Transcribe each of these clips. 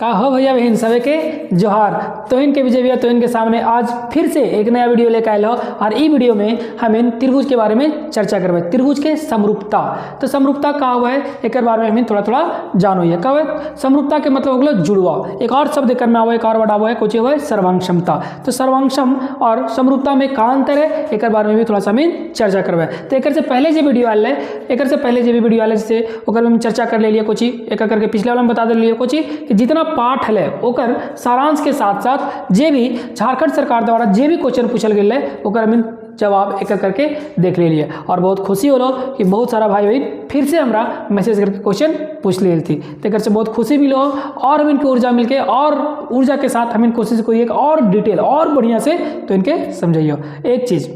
का हो भैया बहन सभी के जोहार। तो इनके विजय भैया तो इनके सामने आज फिर से एक नया वीडियो लेकर आए हो और ई वीडियो में हम इन त्रिभुज के बारे में चर्चा करबे। त्रिभुज के समरूपता। तो समरूपता का हुआ है एक बारे में हम थोड़ा थोड़ा जानो। ये का है समरूपता के मतलब होगा जुड़वा। एक और शब्द एक में आवा एक और वर्ड आवा है कुछ हुआ है सर्वांगक्षमता। तो सर्वांगक्षम और समरूपता में का अंतर है एक बारे में भी थोड़ा सा हम चर्चा करबे। तो एक से पहले जो वीडियो आयल है एक से पहले जो भी वीडियो आयल से ओकर में चर्चा कर ले लिया कुछ एक करके पिछले वाला में बता दिए कुछ कि जितना पाठ है ओकर सारांश के साथ साथ जे भी झारखंड सरकार द्वारा जे भी क्वेश्चन पूछल गए है ओकर में जवाब एक करके देख ले लिए। और बहुत खुशी हो कि बहुत सारा भाई बहन फिर से हमरा मैसेज करके क्वेश्चन पूछ ली थी। तो एक से बहुत खुशी मिलो और हम इनकी ऊर्जा मिलके और ऊर्जा के साथ हम इन कोशिश को एक और डिटेल और बढ़िया से तो इनके समझाइयो। एक चीज़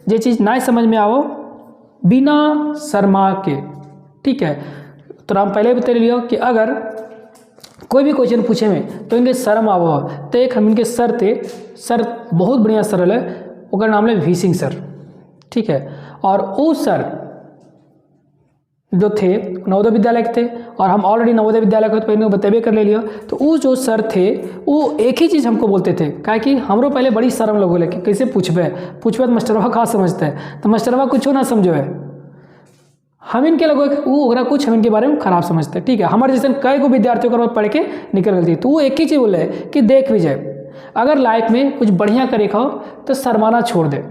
जे चीज़ ना समझ में आओ बिना शर्मा के, ठीक है। तो हम पहले बता लियो कि अगर कोई भी क्वेश्चन पूछे में तो इनके शर्म आवो तो एक हम इनके सर थे, सर बहुत बढ़िया सर है ओकर नाम है वी सिंह सर, ठीक है। और वो सर जो थे नवोदय विद्यालय के थे और हम ऑलरेडी नवोदय विद्यालय को पहले बतेबे कर ले लियो। तो वो जो सर थे वो एक ही चीज़ हमको बोलते थे क्या कि हमरो पहले बड़ी शर्म लोग बोले कि कैसे पूछबे तो मास्टरवा का समझते हैं तो मास्टरवा कुछ ना समझो है हम इनके लोग वो ओकरा कुछ हम इनके बारे में खराब समझते हैं, ठीक है। हमारे जैसे कई को विद्यार्थियों का पढ़ के निकल गई थी तो वो एक ही चीज़ बोले कि देख विजय अगर लाइफ में कुछ बढ़िया करे खाओ तो शर्माना छोड़ दे।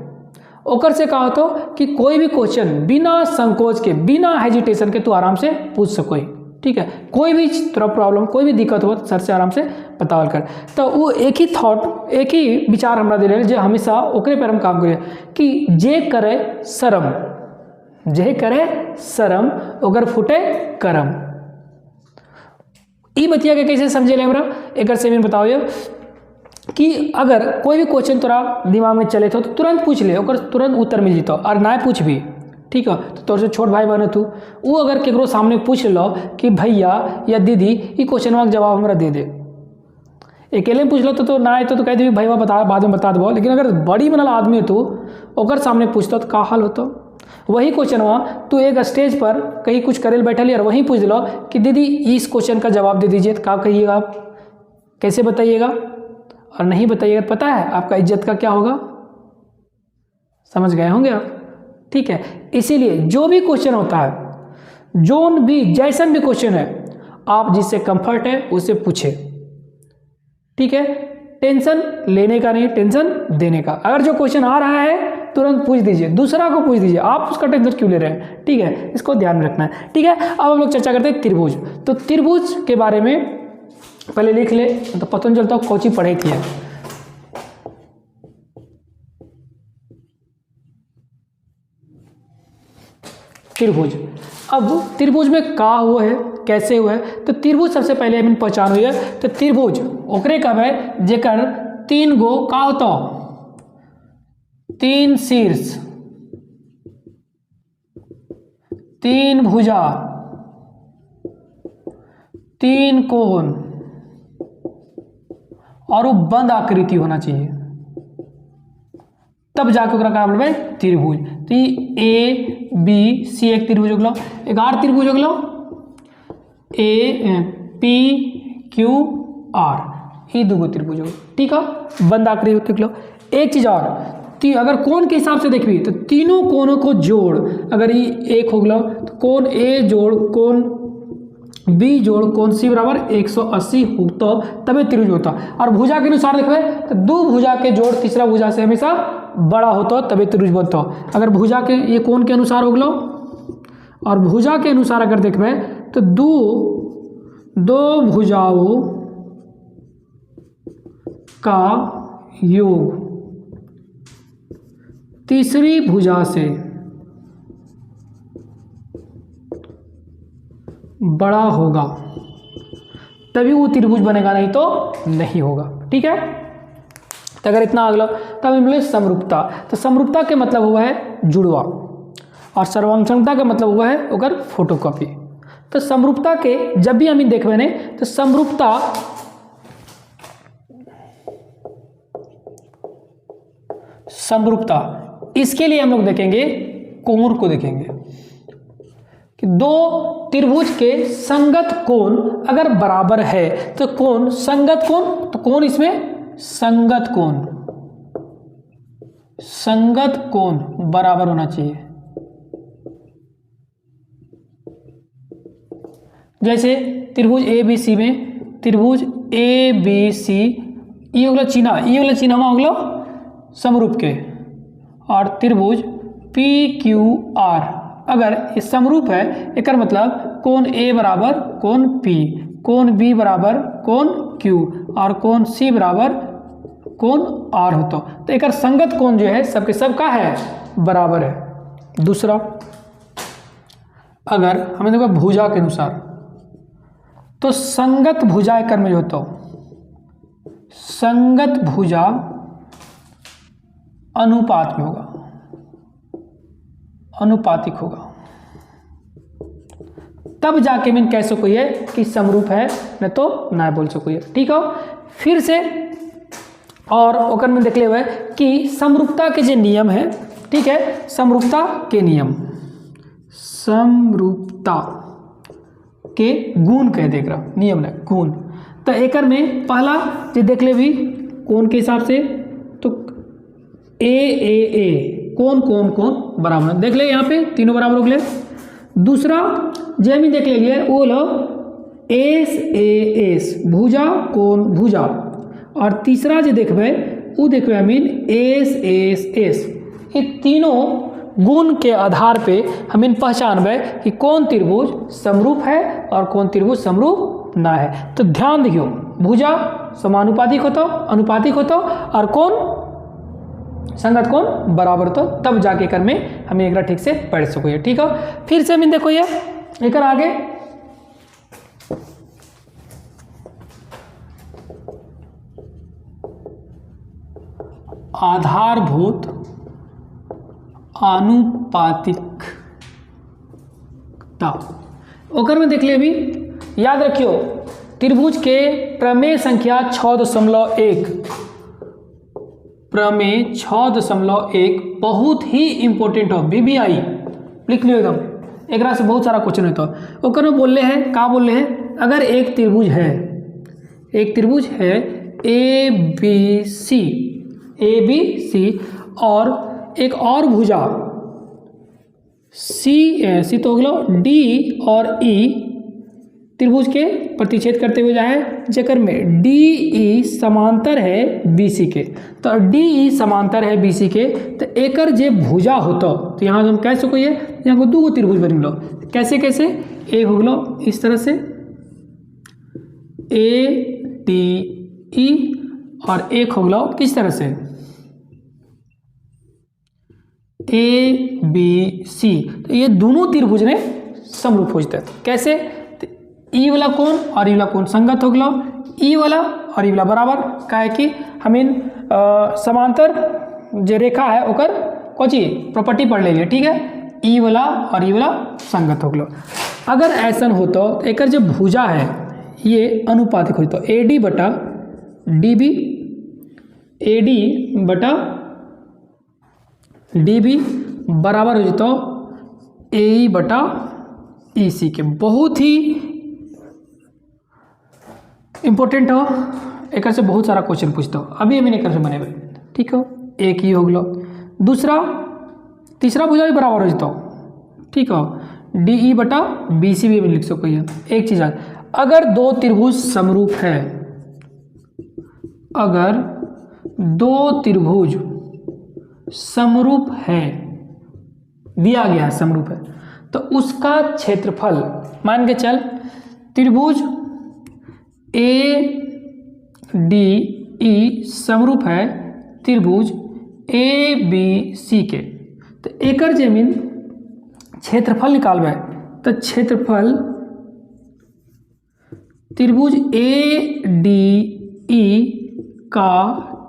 ओकर से कहा तो कि कोई भी क्वेश्चन बिना संकोच के बिना हेजिटेशन के तू आराम से पूछ सको, ठीक है। कोई भी तेरा प्रॉब्लम कोई भी दिक्कत हो सर से आराम से बतावल कर। तो वो एक ही थॉट एक ही विचार हमरा दे रहे जो हमेशा ओकरे पर हम काम करिए कि जे करे शर्म जे करे शर्म ओकर फुटे करम। ई बतिया के कैसे समझे ले हमरा एक से मैं बताओ कि अगर कोई भी क्वेश्चन तोरा दिमाग में चले तो तुरंत पूछ ले ओकर तुरंत उत्तर मिल जीतो और ना पूछ भी, ठीक है। तो तोर से छोट भाई बहन तू वो अगर केकरो सामने पूछ लो कि भैया या दीदी ये क्वेश्चन का जवाब हमरा दे दे अकेले पूछ लो तो ना आए तो कह देवी भैया बता बाद में बता दो। लेकिन अगर बड़ी बनल आदमी है तू ओकर सामने पूछता तो का हाल होता। वही क्वेश्चन हुआ तू एक स्टेज पर कहीं कुछ करे बैठल और वहीं पूछ लो कि दीदी इस क्वेश्चन का जवाब दे दीजिए तो क्या कहिएगा आप कैसे बताइएगा और नहीं बताइएगा पता है आपका इज्जत का क्या होगा। समझ गए होंगे आप, ठीक है। इसीलिए जो भी क्वेश्चन होता है जोन भी जैसन भी क्वेश्चन है आप जिससे कंफर्ट है उससे पूछे, ठीक है। टेंशन लेने का नहीं टेंशन देने का। अगर जो क्वेश्चन आ रहा है तुरंत पूछ दीजिए, दूसरा को पूछ दीजिए, आप उसका टेंशन क्यों ले रहे हैं, ठीक है। इसको ध्यान में रखना है, ठीक है। अब हम लोग चर्चा करते हैं त्रिभुज। तो त्रिभुज के बारे में पहले लिख ले तो पता नहीं चलता कौची पढ़े थी। त्रिभुज। अब त्रिभुज में का हुआ है कैसे हुआ है तो त्रिभुज सबसे पहले हम पहचान हुई है। तो त्रिभुज ओकरे कब है जेकर तीन गो का होता तीन शीर्ष तीन भुजा तीन कोण और वो बंद आकृति होना चाहिए तब जाके ओकरा का बोलबे त्रिभुज। तो ए बी सी एक त्रिभुज हो गलो, एक आर त्रिभुज हो गलो ए पी क्यू आर ये दूगो त्रिभुज हो, ठीक है। बंद आकृति गलो। एक चीज और अगर कोण के हिसाब से देखबी तो तीनों कोणों को जोड़ अगर ये एक हो गलो तो कोण ए जोड़ कोण बी जोड़ कोण सी बराबर 180 होता तबे त्रिभुज होता। और भुजा के अनुसार देखबे तो दो भुजा के जोड़ तीसरा भुजा से हमेशा बड़ा होता तबे त्रिभुज बनता। अगर भुजा के ये कोण के अनुसार हो गलो और भुजा के अनुसार अगर देखबे तो दो भुजाओं का योग तीसरी भुजा से बड़ा होगा तभी वो त्रिभुज बनेगा नहीं तो नहीं होगा, ठीक है। तो अगर इतना अगला तब हम समरूपता। तो समरूपता के मतलब हुआ है जुड़वा और सर्वांगक्षमता का मतलब हुआ है ओकर फोटोकॉपी। तो समरूपता के जब भी हम देखबे ने तो समरूपता इसके लिए हम लोग देखेंगे कोण को देखेंगे कि दो त्रिभुज के संगत कोण अगर बराबर है तो कोण संगत कोण, तो कोण इसमें संगत कोण बराबर होना चाहिए। जैसे त्रिभुज ए बी सी में त्रिभुज ए बी सी ये हो गया चिन्ह, ये वाला चिन्ह हो गया समरूप के, और त्रिभुज पी क्यू आर अगर ये समरूप है एक मतलब कोण ए बराबर कोण पी, कोण बी बराबर कोण क्यू और कोण सी बराबर कोण आर होता, तो एक संगत कोण जो है सबके सब का है बराबर है। दूसरा अगर हमें देखो भुजा के अनुसार तो संगत भुजा एक में जो होता संगत भुजा अनुपात में होगा, अनुपातिक होगा, तब जाके मैं कह सको ये कि समरूप है, न तो ना बोल सको ये। ठीक हो, फिर से और ओकर में देख ले हुए कि समरूपता के जो नियम है, ठीक है, समरूपता के नियम, समरूपता के गुण कह देख रहा नियम न गुण, तो एकर में पहला जो देख ले भी कोण के हिसाब से तो ए कोण कोण कोण बराबर देख ले, यहाँ पे तीनों बराबर हो गए। दूसरा जो हम देख ले वो लो एस भुजा कोण भुजा, और तीसरा जो देखबे वो देखबे हमीन एस ये तीनों गुण के आधार पे हमें पहचानबे कि कौन त्रिभुज समरूप है और कौन त्रिभुज समरूप ना है। तो ध्यान देखियो भुजा समानुपातिक होता अनुपातिक होता और कौन संगत कोण बराबर तो, तब जाके कर में हमें एक ठीक से पढ़ सको। ठीक है, फिर से हमें देखो ये एक आगे आधारभूत आनुपातिकता ओकर में देख ले भी याद रखियो त्रिभुज के प्रमेय संख्या 6.1 प्रमेय 6.1 बहुत ही इंपॉर्टेंट हो बीबीआई लिख लियो एकदम, एक से बहुत सारा क्वेश्चन है। तो ओकर में बोल रहे हैं का बोल रहे हैं अगर एक त्रिभुज है ए बी सी और एक और भुजा सी तो हो गया डी और ई त्रिभुज के प्रतिच्छेद करते हुए जाए जेकर में डी ई समांतर है बी सी के, तो डी ई समांतर है बी सी के, तो एकर जे भुजा होता तो यहाँ हम कह सको ये यहाँ को दो त्रिभुज बन लो कैसे एक हो गलो इस तरह से ए डी ई और एक हो गलो किस तरह से ए बी सी, तो ये दोनों त्रिभुज ने समरूप हो जाता है। कैसे ई वाला कोण और ई वाला कोण संगत हो गया, ई वाला और ई वाला बराबर का है कि हमें समांतर जो रेखा है ओकर कोची प्रॉपर्टी पढ़ लेंगे। ठीक है, ई वाला और ई वाला संगत हो गया। अगर ऐसा होता तो एक जो भुजा है ये अनुपातिक हो तो ए डी बटा डी बी ए डी बटा डी बी बराबर हो जाता ए बटा ई सी के। बहुत ही इंपॉर्टेंट हो, एक से बहुत सारा क्वेश्चन पूछता हो, अभी हमें एक से बने। ठीक हो, एक ही हो गलो। दूसरा तीसरा भुजा भी बराबर हो जाता हो। ठीक हो, डी ई बटा बी सी भी लिख सको। एक चीज़ है अगर दो त्रिभुज समरूप है, अगर दो त्रिभुज समरूप है दिया गया है समरूप है तो उसका क्षेत्रफल मान के चल त्रिभुज ए डी ई समरूप है त्रिभुज ए बी सी के, तो एकर जमीन क्षेत्रफल निकालबे तो क्षेत्रफल त्रिभुज ए डी ई का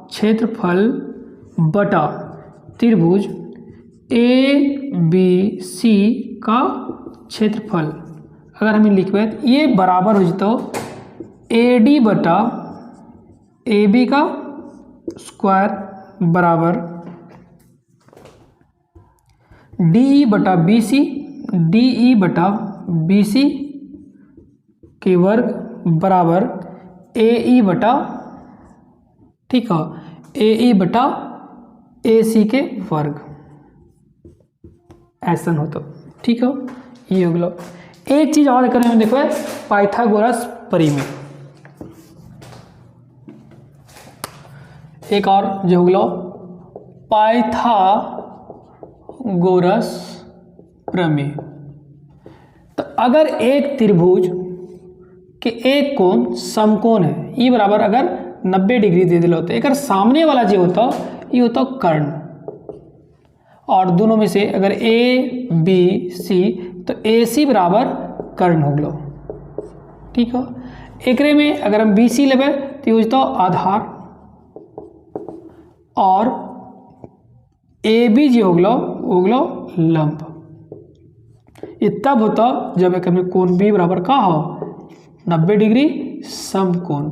क्षेत्रफल बटा त्रिभुज ए बी सी का क्षेत्रफल अगर हमें लिखबे तो ये बराबर हो जाता ए डी बटा ए बी का स्क्वायर बराबर डी बटा बी सी DE बटा BC के वर्ग बराबर AE बटा, ठीक है, AE बटा AC के वर्ग, ऐसा हो तो ठीक है। ये हो गया। एक चीज और करने में देखो है पाइथागोरस परिमेय, एक और जो हो गया पाइथागोरस प्रमेय। तो अगर एक त्रिभुज के एक कोण समकोण है, ई बराबर अगर 90 डिग्री दे दिल होता, अगर सामने वाला जो होता ये होता कर्ण, और दोनों में से अगर ए बी सी तो ए सी बराबर कर्ण हो गया, ठीक है। एकरे में अगर हम बी सी लेवे तो ये होता आधार, और ए बी जो हो गया लंब। ये तब होता जब एक में कोण बी बराबर का हो 90 डिग्री समकोण,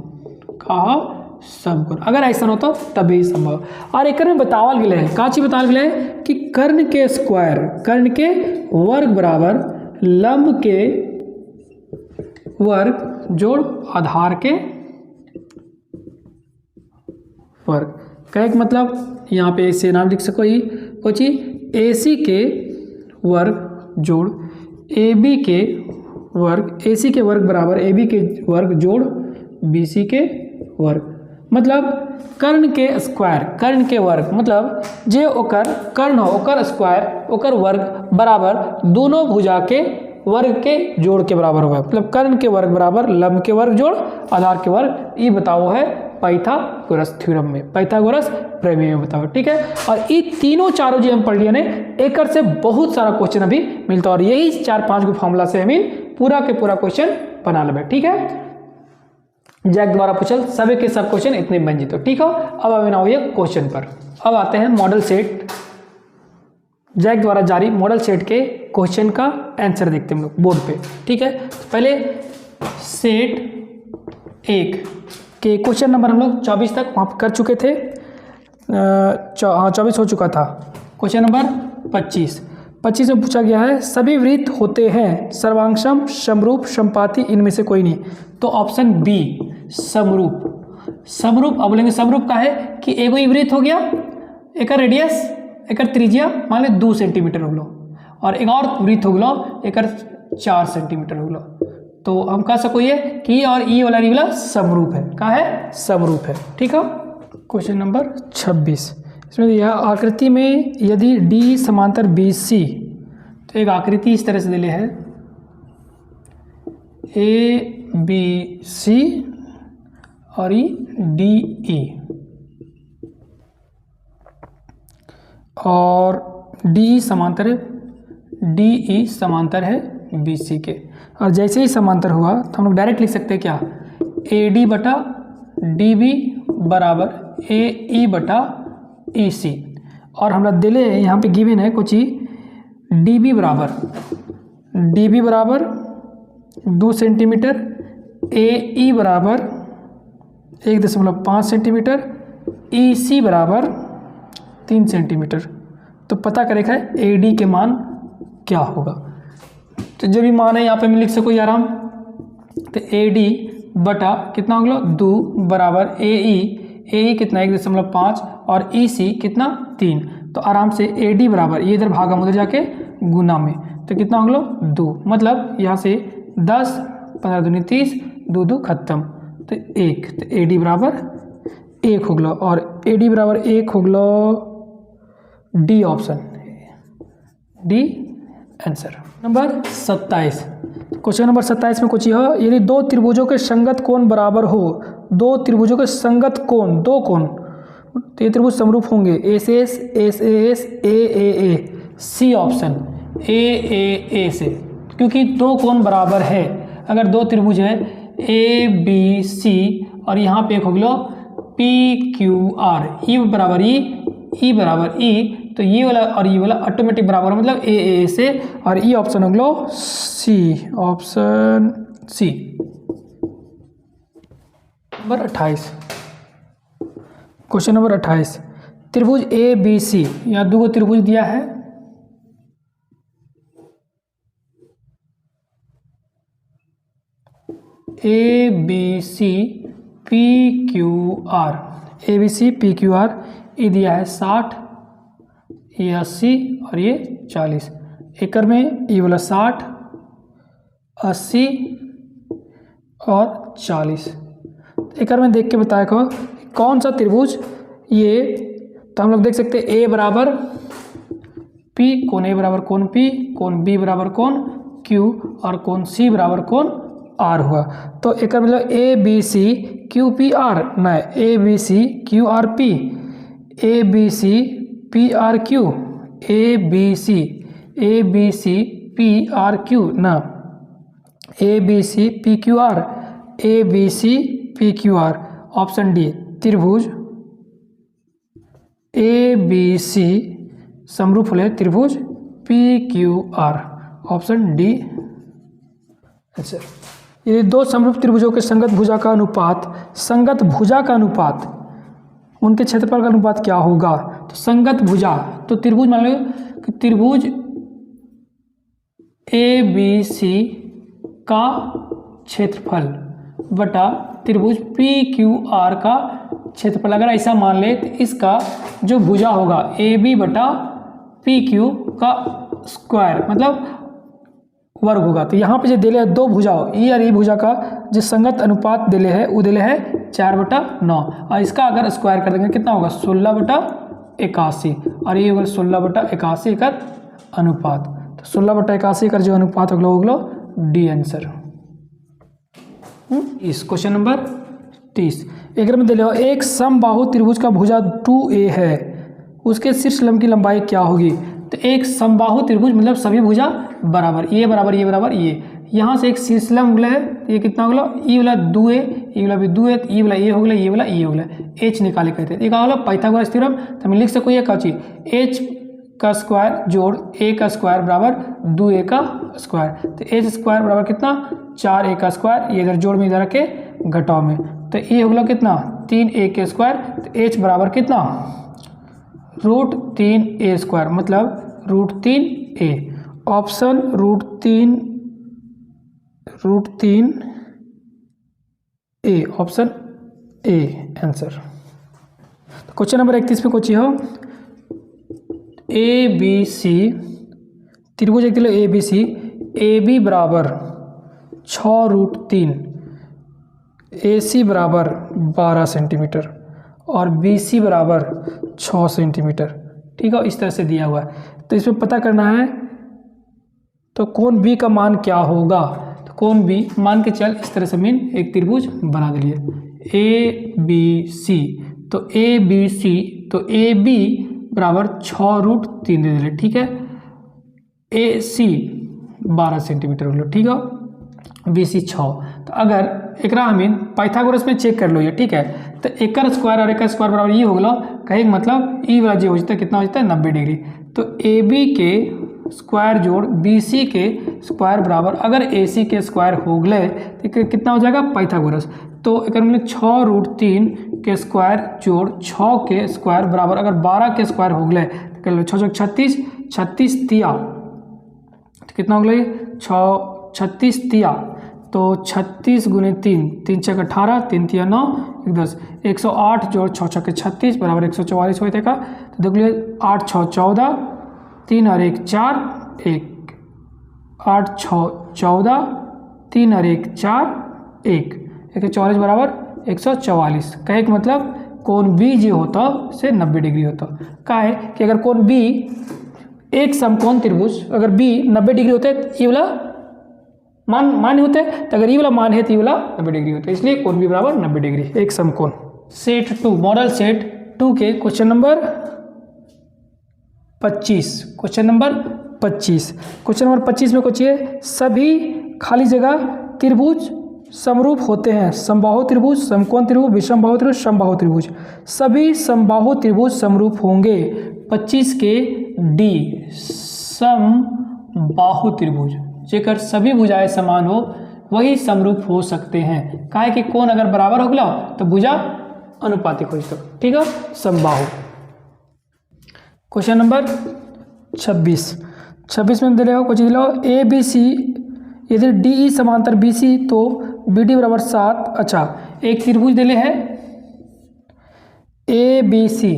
का हो समकोण। अगर ऐसा होता तभी संभव। और एक में बतावल गया है, का चीज बतावल गया है कि कर्ण के स्क्वायर, कर्ण के वर्ग बराबर लंब के वर्ग जोड़ आधार के वर्ग। कहे मतलब यहाँ पे ऐसे नाम लिख सको, ही कोची AC के वर्ग जोड़ AB के वर्ग, AC के वर्ग बराबर AB के वर्ग जोड़ BC के वर्ग। मतलब कर्ण के स्क्वायर, कर्ण के वर्ग मतलब जे ओकर कर्ण हो ओकर स्क्वायर ओकर वर्ग बराबर दोनों भुजा के वर्ग के जोड़ के बराबर होगा। मतलब कर्ण के वर्ग बराबर लंब के वर्ग जोड़ आधार के वर्ग। ये बताओ है पाइथागोरस थ्योरम में, पाइथागोरस प्रमेय में बताओ, ठीक है। और ये तीनों चारों जो हम पढ़ लिए ने एक से बहुत सारा क्वेश्चन अभी मिलता है, और यही 4-5 गो फॉर्मूला से हम पूरा के पूरा क्वेश्चन बना लेंगे, ठीक है। जैक द्वारा पूछल सभी के सब क्वेश्चन इतने बन जीतो, ठीक है। अब अभी ना हुई क्वेश्चन पर, अब आते हैं मॉडल सेट, जैक द्वारा जारी मॉडल सेट के क्वेश्चन का आंसर देखते हैं हम लोग बोर्ड पे, ठीक है। तो पहले सेट 1 के क्वेश्चन नंबर हम लोग 24 तक वहाँ कर चुके थे, 24 हो चुका था। क्वेश्चन नंबर 25 में पूछा गया है सभी वृत्त होते हैं सर्वांगसम समरूप समपाती इनमें से कोई नहीं। तो ऑप्शन बी समरूप। समरूप अब बोलेंगे समरूप का है कि एगो वृत्त हो गया, एक रेडियस एक त्रिज्या मान लो 2 सेंटीमीटर हो गया, और एक और वृत्त हो गया एक 4 सेंटीमीटर हो गया। तो हम कह सको ये कि और ई वाला समरूप है, का है समरूप है, ठीक है। क्वेश्चन नंबर 26 इसमें यह आकृति में यदि डी समांतर BC, तो एक आकृति इस तरह से दिले है ABC और ये DE, और DE समांतर है, DE समांतर है BC के। और जैसे ही समांतर हुआ तो हम लोग डायरेक्ट लिख सकते हैं क्या, AD बटा DB बराबर AE बटा EC। और हमरा दिले यहाँ पे गिवन है कुछ ही DB बराबर 2 सेंटीमीटर, AE बराबर 1.5 सेंटीमीटर, EC बराबर 3 सेंटीमीटर। तो पता करेगा है AD के मान क्या होगा। तो जो भी मान है यहाँ पे मैं लिख सको आराम, तो AD बटा कितना हो गया 2 बराबर AE कितना 1.5 और EC कितना 3। तो आराम से AD बराबर ये इधर भागा उधर जाके गुना में, तो कितना हो गया 2। मतलब यहाँ से 10 15 दूनी 30, 2 2 खत्म, तो 1। तो AD बराबर 1 हो गया, और AD बराबर 1 हो गया D option, D answer. Number 27 question number 27 में कुछ यह यदि 2 त्रिभुजों के संगत कोण बराबर हो, 2 त्रिभुजों के संगत कोण 2 कोण, तो ये त्रिभुज समरूप होंगे SAS SAS AAA, C option AAA से, क्योंकि 2 कोण बराबर है। अगर 2 त्रिभुज है ABC और यहाँ पे एक हो गया PQR, E बराबर E बराबर E, तो ये वाला और ये वाला ऑटोमेटिक बराबर मतलब AAA से, और ई ऑप्शन हो गया C, option C. Number 28 question number 28 त्रिभुज ABC, यहाँ 2 त्रिभुज दिया है, ABC PQR, ABC PQR ये दिया है 60, ये 80 और ये 40। एकड़ में ये वाला 60, 80 और 40। एकड़ में देख के बताया को कौन सा त्रिभुज ये, तो हम लोग देख सकते हैं ए बराबर P, कोण ए बराबर कोण P, कोण B बराबर कोण Q और कोण C बराबर कोण R हुआ। तो एक मतलब ABC QPR न ABC QRP, ABC PRQ, ABC PRQ न ABC PQR, ABC PQR। Option D त्रिभुज ABC समरूप है त्रिभुज PQR, ऑप्शन डी। अच्छा, ये दो समरूप त्रिभुजों के संगत भुजा का अनुपात, उनके क्षेत्रफल का अनुपात क्या होगा? तो संगत भुजा, तो त्रिभुज मान लो कि त्रिभुज ABC का क्षेत्रफल बटा त्रिभुज PQR का क्षेत्रफल, अगर ऐसा मान ले तो इसका जो भुजा होगा AB बटा PQ का स्क्वायर मतलब वर्ग होगा। तो यहाँ पे जो दिले है दो भुजा हो, ई और ई भुजा का जो संगत अनुपात दिले है वो दिले है 4/9 और इसका अगर स्क्वायर कर देंगे कितना होगा 16/81 और ये होगा 16/81 का अनुपात। तो 16/81 का जो अनुपात होगा डी आंसर। इस क्वेश्चन नंबर 30 एक में दिले हो एक समबाहु त्रिभुज का भुजा 2A है, उसके शीर्ष लंब की लंबाई क्या होगी? तो एक समबाहु त्रिभुज मतलब सभी भुजा बराबर, ये बराबर ये बराबर ये, यहाँ से एक शीर्षलंब उगला है, ये कितना होगा ई वाला 2A, ई वाला भी 2A, ई वाला ये हो गया, ये वाला ये हो गया, H निकाले कहते हैं। ये क्या होगा पाइथागोरस थ्योरम। तो हम लिख सको ये क्या चीज H का स्क्वायर जोड़ A का स्क्वायर बराबर 2A का स्क्वायर। तो H स्क्वायर बराबर कितना 4A का स्क्वायर, ये इधर जोड़ में इधर के घटाव में, तो ये होगा कितना 3A के स्क्वायर। तो H बराबर कितना √3A स्क्वायर मतलब √3A, option √3A, option A answer. Question number 31 पे क्वेश्चन हो ABC त्रिभुज एक दिलो ABC, AB बराबर 6√3, AC बराबर 12 सेंटीमीटर और BC बराबर 6 सेंटीमीटर। ठीक है, इस तरह से दिया हुआ है। तो इसमें पता करना है तो कोण B का मान क्या होगा। तो कोण B मान के चल इस तरह से मीन एक त्रिभुज बना दिए ABC, तो ABC तो AB बराबर 6√3 दे दिले। ठीक है, AC 12 सेंटीमीटर हो गया। ठीक है, BC 6। तो अगर एक हमीन पाइथागोरस में चेक कर लो ये, ठीक है, तो एक स्क्वायर और एक स्क्वायर बराबर ये हो गया, कहे मतलब ई वाला जो हो जाता है कितना हो जाता है 90 डिग्री। तो AB के स्क्वायर जोड़ BC के स्क्वायर बराबर अगर AC के स्क्वायर हो गए तो कितना हो जाएगा पाइथागोरस। तो एक मतलब 6√3 के स्क्वायर जोड़ 6 के स्क्वायर बराबर अगर 12 के स्क्वायर हो गए तो कर लो 6 36, 36 तिया, तो कितना हो गया 36 तिया, तो 36 गुने 3, 3 6 18, 3 3 9, 1 10, 108 जोड़ 6 6 36 बराबर 144 होते का। तो देख लीजिए 8 6 14, 3 और 1 4, 1 8 6 14, 3 और 1 4, 1 144 बराबर 144। कहे कि मतलब कोण B जो होता से 90 डिग्री होता। का है कि अगर कोण B एक समकोण त्रिभुज अगर B 90 डिग्री होते तो ये वाला मान होते, तो अगर ये वाला मान है तो ये वाला 90 डिग्री होता है, इसलिए कोण B बराबर 90 डिग्री एक समकोण। सेट 2 मॉडल सेट 2 के क्वेश्चन नंबर 25, क्वेश्चन नंबर 25 में कुछ ये सभी खाली जगह त्रिभुज समरूप होते हैं। समबाहु त्रिभुज, समकोण त्रिभुज, विषमबाहु त्रिभुज, समबाहु त्रिभुज। सभी समबाहु त्रिभुज समरूप होंगे। 25 के डी समबाहु त्रिभुज जेकर सभी भुजाएं समान हो वही समरूप हो सकते हैं। काहे कि कोण अगर बराबर हो गया तो भुजा अनुपातिक हो जाता। ठीक है, समबाहु। क्वेश्चन नंबर 26 में दिले हो कुछ दिलो ABC यदि DE समांतर BC तो बी डी बराबर 7। अच्छा, एक त्रिभुज दिले है ए बी सी,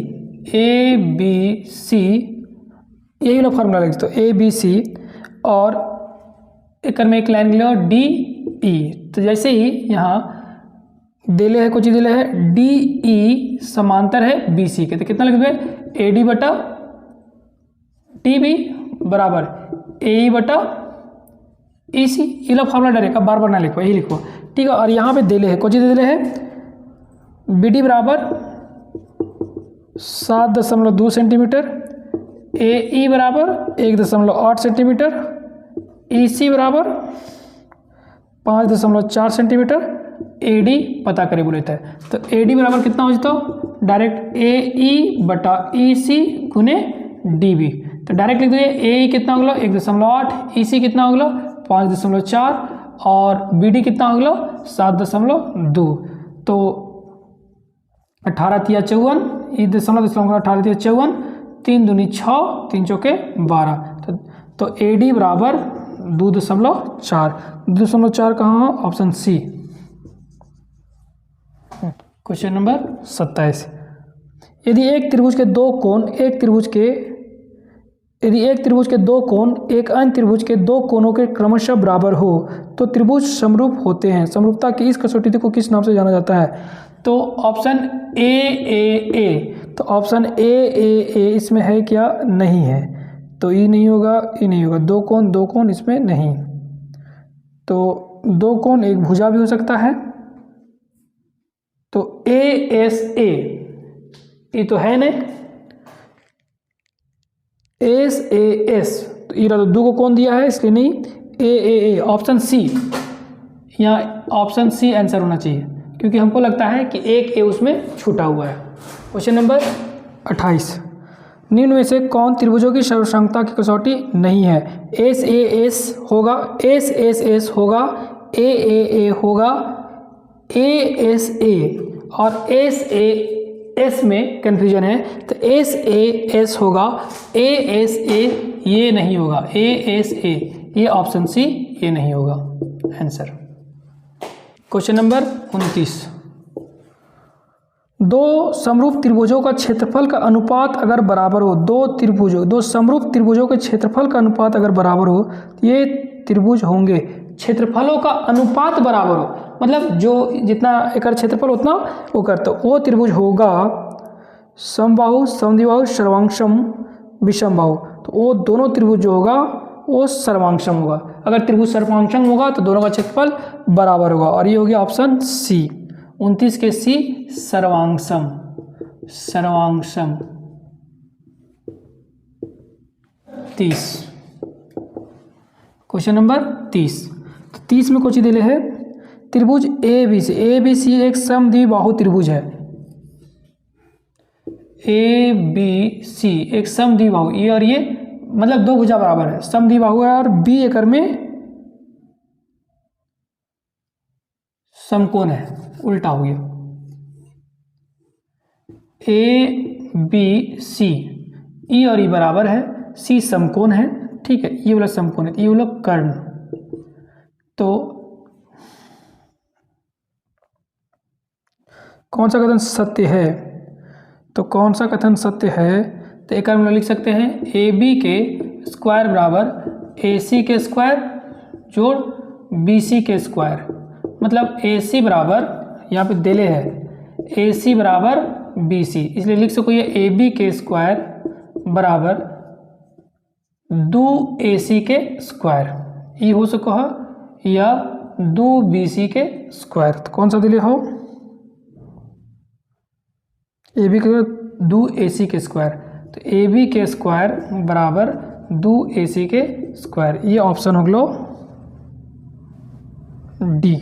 यही वाला फॉर्मूला लिख दो, ए बी सी, और एक में एक लाइन लो डी ई। तो जैसे ही यहाँ दिले है, कुछ दिले है डी ई समांतर है बी सी के, तो कितना लिख दो, ए डी बटा टी बी बराबर ए ई बटा ई सी। ये लो फॉर्मूला डायरेक्ट, अब बार बार ना लिखो, यही लिखो, ठीक है। और यहाँ पे दिले है, कुछ दिले है बी डी बराबर 7.2 सेंटीमीटर, ए ई बराबर 1.8 सेंटीमीटर, ई सी बराबर 5.4 सेंटीमीटर, ए डी पता करे बोले थे। तो ए डी बराबर कितना हो जाता, डायरेक्ट ए ई बटा ई सी गुने डी बी। तो डायरेक्ट लिख दीजिए, ए ई कितना होगा 1.8, ई सी कितना होगा 5.4, और बी डी कितना होगा 7.2। तो 18 तिया 54, ई दशमलव 18 तिया 54, 3 दूनी 6, 3 चौके 12। तो ए डी बराबर 2.4। 2.4 कहाँ हो, ऑप्शन सी। Question number 27। यदि एक त्रिभुज के दो कोण एक त्रिभुज के दो कोण एक अन्य त्रिभुज के दो कोणों के क्रमशः बराबर हो तो त्रिभुज समरूप होते हैं। समरूपता की इस कसौटी को किस नाम से जाना जाता है? तो ऑप्शन ए। तो ऑप्शन ए इसमें है क्या? नहीं है। तो ई नहीं होगा, ई नहीं होगा। दो कोण इसमें नहीं। तो दो कोण एक भुजा भी हो सकता है। तो ASA ये तो है नहीं। SAS तो ये तो दो को कोण दिया है इसलिए नहीं। AAA ऑप्शन सी, यहाँ ऑप्शन सी आंसर होना चाहिए क्योंकि हमको लगता है कि एक ए उसमें छूटा हुआ है। Question number 28। निम्न में से कौन त्रिभुजों की सर्वसंगता की कसौटी नहीं है? SAS होगा, SSS होगा, AAA होगा, ASA और SAS में कन्फ्यूजन है तो SAS होगा, ASA ये नहीं होगा, ASA ये ऑप्शन सी ये नहीं होगा आंसर। Question number 29। दो समरूप त्रिभुजों का क्षेत्रफल का अनुपात अगर बराबर हो, दो समरूप त्रिभुजों के क्षेत्रफल का अनुपात अगर बराबर हो, ये त्रिभुज होंगे। क्षेत्रफलों का अनुपात बराबर हो मतलब जो जितना एकड़ क्षेत्रफल उतना वो करता, वो त्रिभुज होगा समबाहु, समद्विबाहु, सर्वांगसम, विषमबाहु। तो वो दोनों त्रिभुज जो होगा वो सर्वांगसम होगा। अगर त्रिभुज सर्वांगसम होगा तो दोनों का क्षेत्रफल बराबर होगा और ये हो गया ऑप्शन सी। 29 के सी सर्वांगसम। 30। Question number 30। तो 30 में कुछ दिले है त्रिभुज ABC एक समद्विबाहु त्रिभुज है। ABC एक समद्विबाहु, ये और ये मतलब दो भुजा बराबर है, समद्विबाहु है और बी एकड़ में समकोण है, उल्टा हो गया। ABC ई और ई बराबर है, सी समकोण है, ठीक है, ये वाला समकोण है, ये वाला कर्ण। तो कौन सा कथन सत्य है? तो कौन सा कथन सत्य है? तो एक हम लिख सकते हैं AB के स्क्वायर बराबर AC के स्क्वायर जोड़ BC के स्क्वायर। मतलब AC बराबर यहाँ पे दिले है AC बराबर BC, इसलिए लिख सको ये AB के स्क्वायर बराबर 2AC के स्क्वायर, ये हो सको है या 2BC के स्क्वायर। तो कौन सा दिले हो? AB के 2AC के स्क्वायर। तो AB के स्क्वायर बराबर 2AC के स्क्वायर, ये ऑप्शन हो गया D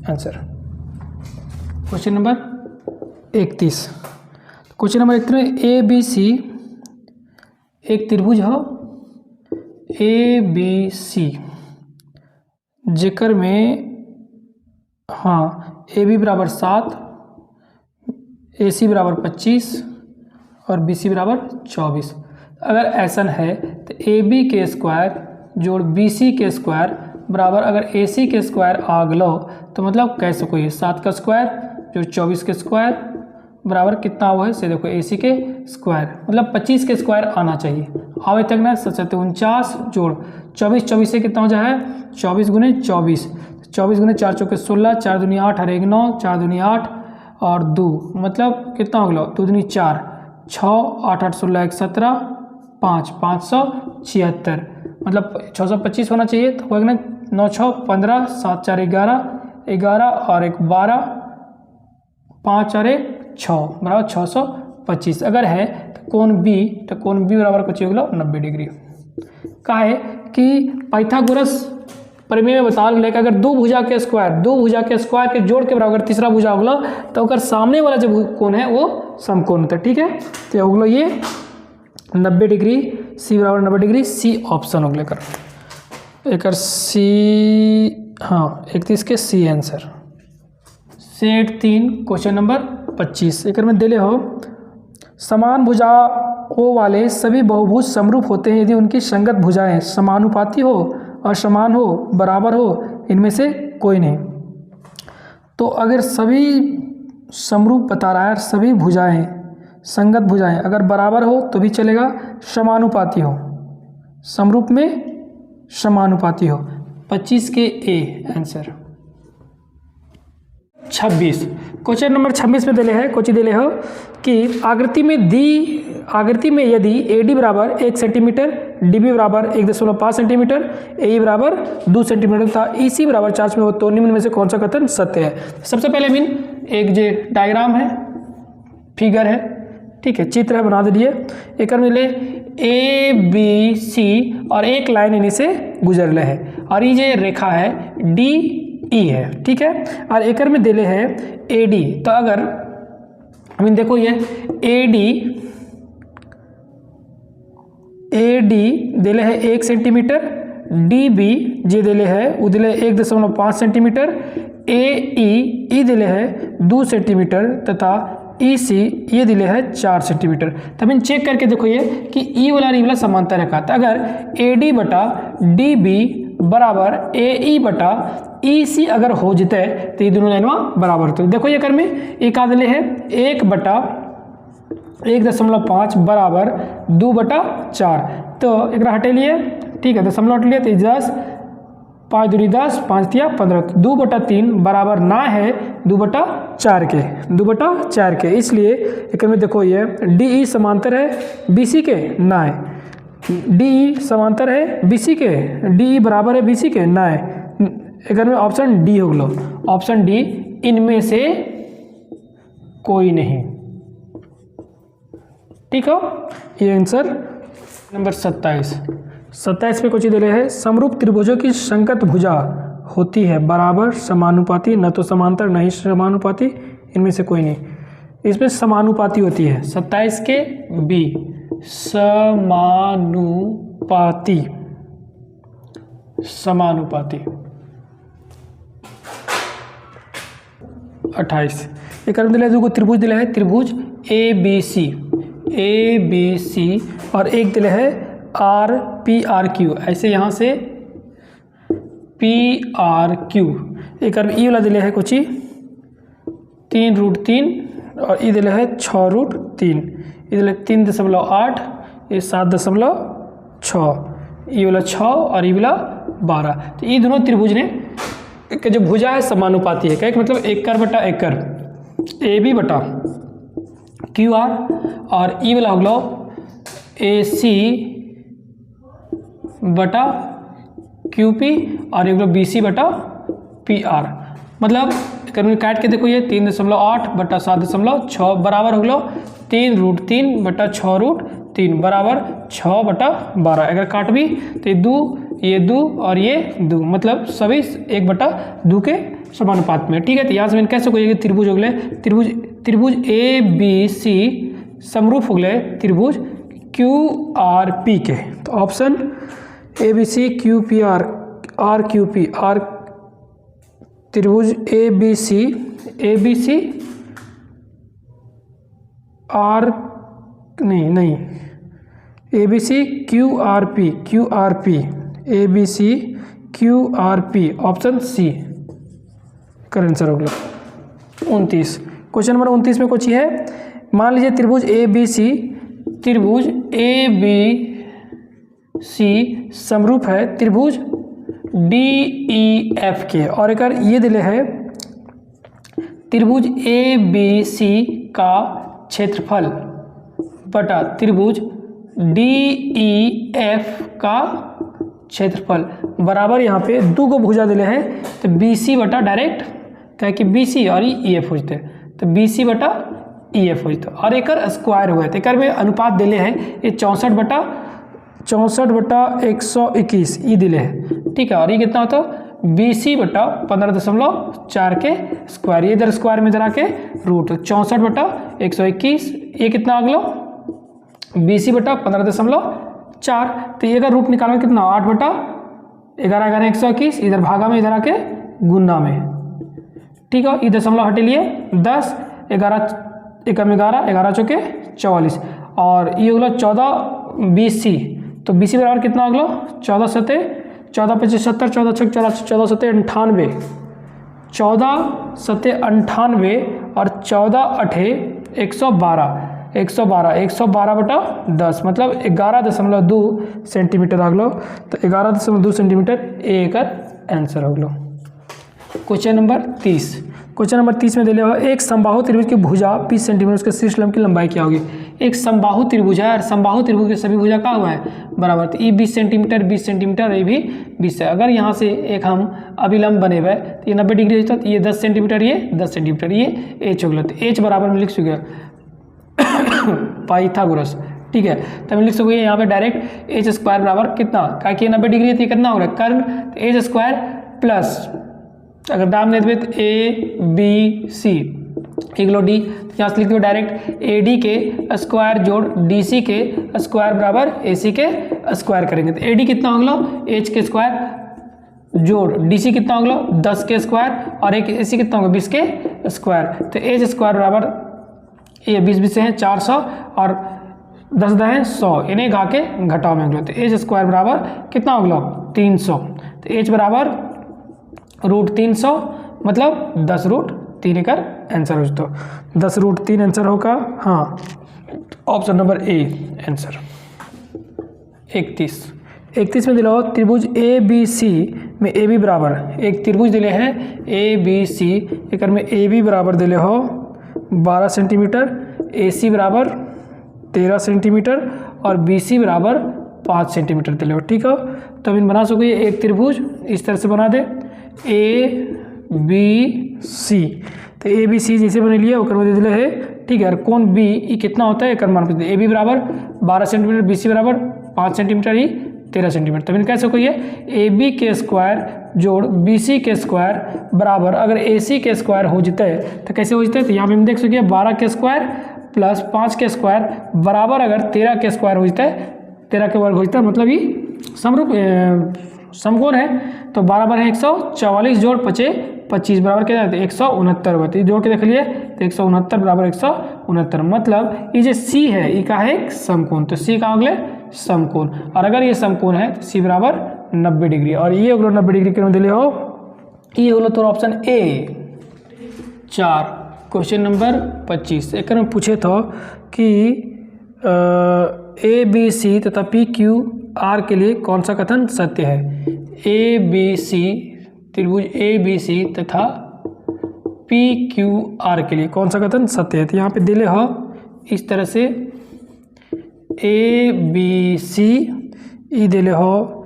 answer. Question number 31। Question number 31 में ABC एक त्रिभुज हो ABC जेकर में हाँ AB बराबर 7, AC बराबर 25 और BC बराबर 24। अगर ऐसा है तो AB के स्क्वायर जोड़ BC के स्क्वायर बराबर अगर AC के स्क्वायर आग लो तो मतलब कैसे कोई 7 का स्क्वायर जो 24 के स्क्वायर बराबर कितना हुआ है से देखो AC के स्क्वायर मतलब 25 के स्क्वायर आना चाहिए। आवे तक ना 49 जोड़ 24 से कितना हो जाए 24 गुने 24 गुने 4 चौके 16 4 दूनी 8 और 1 9 4 दूनी 8 और 2 मतलब कितना हो गया 2 दूनी 4 6 8 8 16 1 17 5 576 मतलब 625 होना चाहिए तो होगा ना 9 6 15 7 4 11 और 1 12 5 और 1 6 बराबर 625 अगर है तो कोण बी बराबर कुछ होगा 90 डिग्री। कहा है कि पाइथागोरस प्रमेय में बता गया कि अगर दो भुजा के स्क्वायर के जोड़ के बराबर तीसरा भुजा होगा तो अगर सामने वाला जो कोण है वो समकोण होता है। ठीक है तो होगा ये 90 डिग्री सी बराबर 90 डिग्री सी ऑप्शन होगा कर एक सी हाँ 31 के C answer. Set 3 question number 25 एक में दिले हो समान भुजाओं वाले सभी बहुभुज समरूप होते हैं यदि उनकी संगत भुजाएं समानुपाती हो असमान हो बराबर हो इनमें से कोई नहीं। तो अगर सभी समरूप बता रहा है सभी भुजाएं संगत भुजाएं अगर बराबर हो तो भी चलेगा समानुपाती हो समरूप में समानुपाती हो 25 के ए आंसर। 26 क्वेश्चन नंबर 26 में दिले है दिले हो कि आकृति में यदि AD बराबर 1 सेंटीमीटर DB बराबर 1.5 सेंटीमीटर AE बराबर 2 सेंटीमीटर तथा EC बराबर 4 में हो तो निम्न में से कौन सा कथन सत्य है। सबसे पहले मीन एक जो डायग्राम है फिगर है ठीक है चित्र है बना दीजिए। एक में ले ABC और एक लाइन इन्हीं से गुजर रहे है और ये जो रेखा है DE है ठीक है और एक में दिले है AD तो अगर मीन देखो ये AD दिले है 1 सेंटीमीटर DB जे दिले है वो दिले 1.5 सेंटीमीटर AE दिले है 2 सेंटीमीटर तथा EC ये दिले है 4 सेंटीमीटर। तब इन चेक करके देखो ये कि E वाला और E वाला समांतर रेखा तो अगर AD बटा DB बराबर AE बटा EC अगर हो जाते तो ये दोनों लाइन बराबर होते। देखो ये कर में एक आ दिले है 1 बटा 1.5 बराबर 2 बटा 4 तो एक हटे लिए ठीक है दशमलव हट लिए तो 10 5 दूनी 10 5 तिया 15 2 बटा 3 बराबर ना है 2 बटा 4 के इसलिए एक में देखो ये DE समांतर है BC के ना है DE समांतर है BC के DE बराबर है BC के ना है एक में ऑप्शन डी होगा ऑप्शन डी इनमें से कोई नहीं ठीक हो ये आंसर नंबर 27 पे कुछ दे रहे हैं समरूप त्रिभुजों की संगत भुजा होती है बराबर समानुपाती न तो समांतर नहीं समानुपाती इनमें से कोई नहीं इसमें समानुपाती होती है। 27 के बी समानुपाती 28 एक दिला है त्रिभुज दिला है त्रिभुज ABC और एक दिला है RPRQ ऐसे यहाँ से PRQ एक ई वाला दिले है कुछ 3√3 और ये दिले है 6√3 ये दिले 3.8 ये 7.6 ये वाला 6 और ये वाला 12 तो ये दोनों त्रिभुज ने के जो भुजा है समानुपाती है क्या मतलब एकड़ बटा एकड़ AB बटा QR और ई वाला होगा AC बटा QP और एक BC बटा PR मतलब काट के देखो ये 3.8 बटा 7.6 बराबर होगा 3√3 बटा 6√3 बराबर 6 बटा 12 अगर काट भी तो ये 2 और ये 2 मतलब सभी 1 बटा 2 के समानुपात में ठीक है। तो यहाँ से मैंने कैसे कोई त्रिभुज हो गए त्रिभुज ABC समरूप हो गए त्रिभुज QRP के तो option ABC QPR RQP R त्रिभुज ABC R नहीं ABC QRP ABC QRP option C का आंसर होगा। 29 क्वेश्चन नंबर 29 में कुछ है, मान लीजिए त्रिभुज ABC समरूप है त्रिभुज DEF के, और एक ये दिले है त्रिभुज ABC का क्षेत्रफल बटा त्रिभुज DEF का क्षेत्रफल बराबर, यहाँ पे दो गो भुजा दिले हैं तो BC बटा डायरेक्ट क्या कि BC और EF हो जाते, तो BC बटा EF हो जाते, और एक स्क्वायर हुआ है। एक में अनुपात दिले हैं ये 64/121 ये दिले है, ठीक है। और ये कितना होता है BC बटा 15.4 के स्क्वायर, ये इधर स्क्वायर में इधर आके रूट 64/121, ये कितना अगला BC बटा 15.4, तो ये अगर रूट निकालो कितना 8/11 इधर भागा में इधर आके गुना में, ठीक है। ये दशमलव हटे लिए 10 11 एकम 11 11 चौके 44, और ये अगला 14 BC, तो BC बराबर कितना अगला 14 सते 14 25 70 14 6 14 सते 98 14 सते 98 और 14 अठे 112 मतलब 11.2 सेंटीमीटर अगलो, तो 11.2 सेंटीमीटर एक आंसर अगलो। क्वेश्चन नंबर 30 में दिले हो एक समबाहु त्रिभुज की भुजा 20 सेंटीमीटर, उसके शीर्ष लंब की लंबाई क्या होगी। एक समबाहु त्रिभुज है और समबाहु त्रिभुज के सभी भुजा का हुआ है बराबर, तो ये 20 सेंटीमीटर ये भी 20 है। अगर यहाँ से एक हम अभिलंब बने हुए तो ये 90 डिग्री होता है, तो ये 10 सेंटीमीटर ये 10 सेंटीमीटर ये एच होगा, तो एच बराबर में लिख सके पाइथागोरस, ठीक है। तो हम लिख सको यहाँ पे डायरेक्ट एच स्क्वायर बराबर कितना, क्या कि 90 डिग्री थी कितना होगा कर्ण, तो एच स्क्वायर प्लस अगर नाम दे दें तो ABC इगलो डी, यहाँ से लिख दो डायरेक्ट AD के स्क्वायर जोड़ DC के स्क्वायर बराबर AC के स्क्वायर करेंगे, तो AD कितना होगा H के स्क्वायर जोड़ DC कितना होगा 10 के स्क्वायर और एक AC कितना होगा 20 के स्क्वायर, तो H स्क्वायर बराबर ये 20 है 400 और 10 है 100, इन्हें घा के घटाओ में होगा, तो H स्क्वायर बराबर कितना होगा 300, तो H बराबर √300 मतलब 10√3 का आंसर हो तो 10√3 आंसर होगा, हाँ ऑप्शन नंबर ए आंसर। 31 में दिला हो त्रिभुज ABC में AB बराबर, एक त्रिभुज दिले हैं ABC, एक में AB बराबर दिले हो 12 सेंटीमीटर, AC बराबर 13 सेंटीमीटर और BC बराबर 5 सेंटीमीटर दिले हो, ठीक है। तो अब इन बना सको ये एक त्रिभुज इस तरह से बना दे ABC, तो ABC जैसे बने लिया वो कर्म दे दिले है, ठीक है। और कौन B ये कितना होता है कर्म मान AB बराबर 12 सेंटीमीटर BC बराबर 5 सेंटीमीटर ही 13 सेंटीमीटर, तब इन कैसे कोई है AB के स्क्वायर जोड़ BC के स्क्वायर बराबर अगर AC के स्क्वायर हो जाता है तो कैसे हो जाता है, तो यहाँ पे हम देख सकते हैं 12 के स्क्वायर प्लस 5 के स्क्वायर बराबर अगर 13 के स्क्वायर हो जाता है 13 के वर्ग हो जाता है, मतलब ये समरूप समकोण है, तो बराबर है 144 जोड़ 25 बराबर क्या जाता है 169 होता है, जोड़ के देख लिए तो 169 बराबर 169, मतलब ये जो C है ये का है एक समकोण, तो C का अगले समकोण, और अगर ये समकोण है तो C बराबर 90 डिग्री, और ये अगलो 90 डिग्री के दिले हो ये अगलो तो ऑप्शन ए 4। क्वेश्चन नंबर 25 एक में पूछे था कि ABC तथा PQR के लिए कौन सा कथन सत्य है। ABC त्रिभुज ABC तथा PQR के लिए कौन सा कथन सत्य है, तो यहाँ पे दिले हो इस तरह से ABC ई दिले हो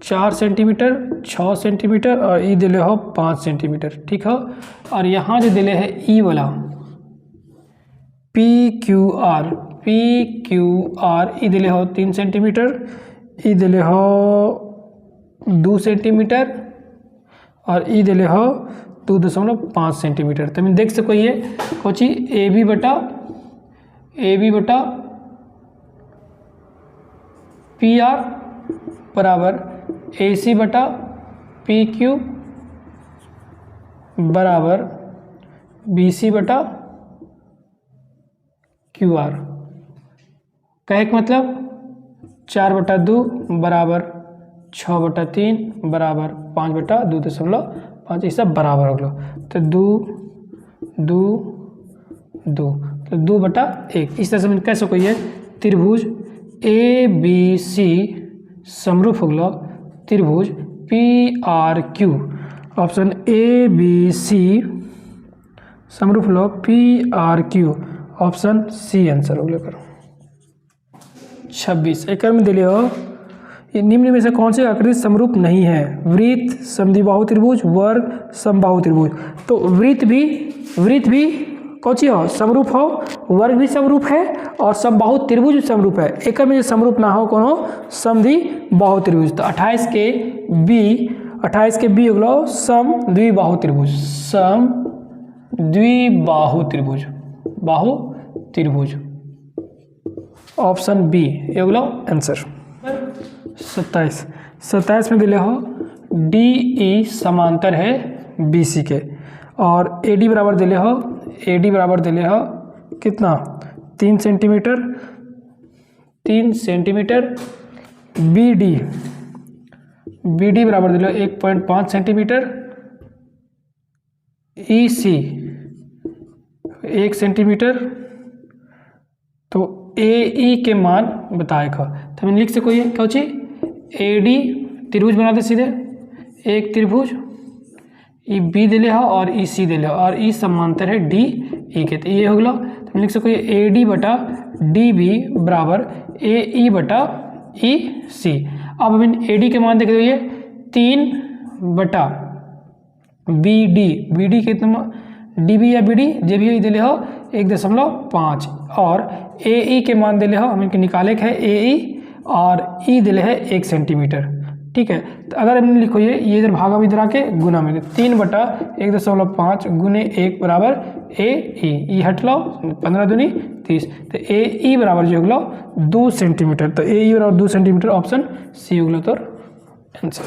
4 सेंटीमीटर 6 सेंटीमीटर और ई दिले हो 5 सेंटीमीटर, ठीक है। और यहाँ जो दिले है ई वाला PQR ई दिले हो 3 सेंटीमीटर, ई दिले हो 2 सेंटीमीटर और ई दिले हो 2.5 सेंटीमीटर, तो मैं देख सको ये कोची AB बटा PR बराबर AC बटा PQ बराबर BC बटा QR, कहे का मतलब 4/2 बराबर 6/3 बराबर 5/2.5, ये सब बराबर हो गया। तो 2/1। इस तरह से मैंने कैसे कोई है त्रिभुज ABC समरूप हो गया त्रिभुज PRQ। ऑप्शन ABC समरूप हो PRQ, ऑप्शन सी आंसर हो गया। 26 एक में दिले हो निम्न में से कौन से आकृति समरूप नहीं है? वृत्त, समद्विबाहु त्रिभुज, वर्ग, समबाहु त्रिभुज। तो वृत्त भी कौची हो समरूप हो, वर्ग भी समरूप है और समबाहु त्रिभुज भी समरूप है। एक में जो समरूप ना हो कौन हो? समद्विबाहु त्रिभुज। तो 28 के बी हो गया समद्विबाहु त्रिभुज, समद्विबाहु त्रिभुज, ऑप्शन बी ये हो गया आंसर। 27 में दिले हो DE समांतर है BC के और AD बराबर दिले हो कितना 3 सेंटीमीटर। BD बराबर दिले हो 1.5 सेंटीमीटर। EC 1 centimetre. तो AE के मान बताएगा तो हम लिख सको ये क्या चाहिए AD त्रिभुज बनाते सीधे एक त्रिभुज B दिले हो और EC दिले हो और E समांतर है DE के। तो ये हो गया तो हम लिख सको ये AD बटा DB बराबर AE बटा EC। अब हम AD के मान देखे तो ये 3/BD कितना DB या BD जो भी दिले हो 1.5 और AE के मान दिले हो हम इनके निकाले है AE और E दिले है 1 सेंटीमीटर। ठीक है तो अगर हमने लिखो ये इधर भागा में इधर आके गुना में 3/1.5 गुने 1 बराबर AE। ई हट लो 15 दूनी 30 तो AE बराबर जो होगा 2 सेंटीमीटर। तो AE बराबर 2 सेंटीमीटर, ऑप्शन सी होगा तो आंसर।